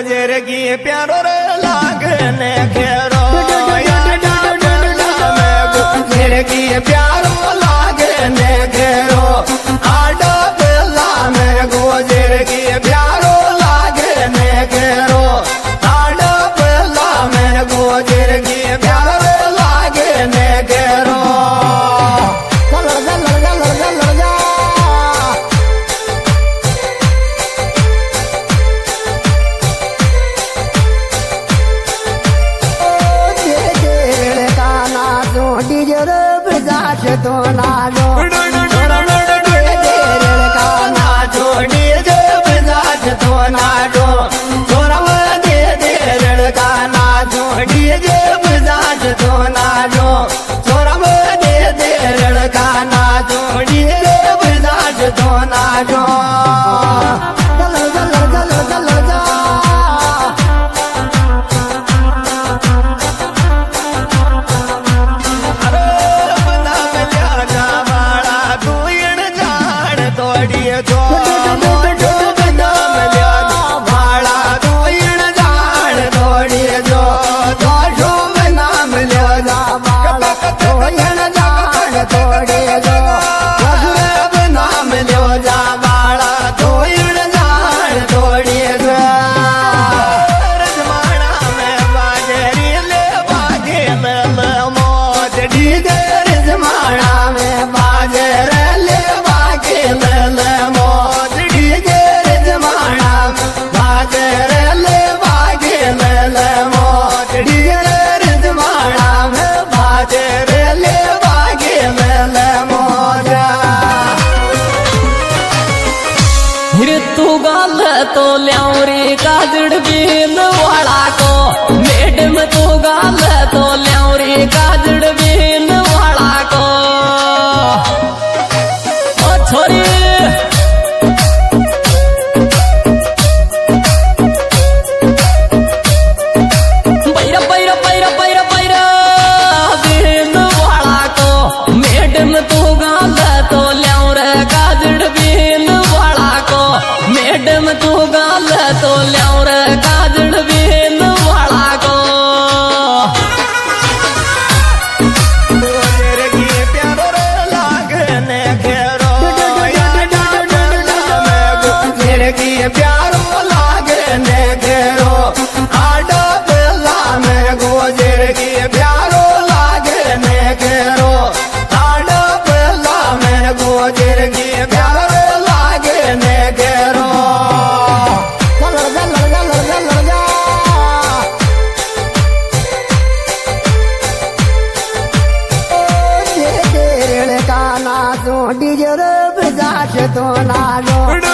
गोजर की प्यारो रे लागने घेरो गोजर की प्यारो लागने घेरो आडा बेला में गोजर की प्यारो लागने घेरो आडा बेला में गोजर की प्यारो लागने घेरो तो नालो नाचो डीजे बजाज तो नाचो छोरव दे दे लड़का नाचो डीजे बजाज तो नाचो छोरव दे दे लड़का नाचो डीजे बजाज तो नाचो तो ल्यावरी काजड़ बीन वाला को मैडम तो गाल तो ल्यावरी काजड़ बीन वाला को ओ छोरी बैरा बैरा बैरा बैरा बैरा बीन वाला को मैडम तो गाल तो ल्यावर काजड़ बीन वाला को मैडम तू गाल तो ल्यावर काजड़ बीन वाला को गोजर की प्यारो रे लागने घेरो गोजर की प्यारो लागने घेरो आडा बेला में गोजर की प्यारो लागने घेरो आडा बेला में गोजर की प्यारो लागने घेरो डीजे बजाज तो नालो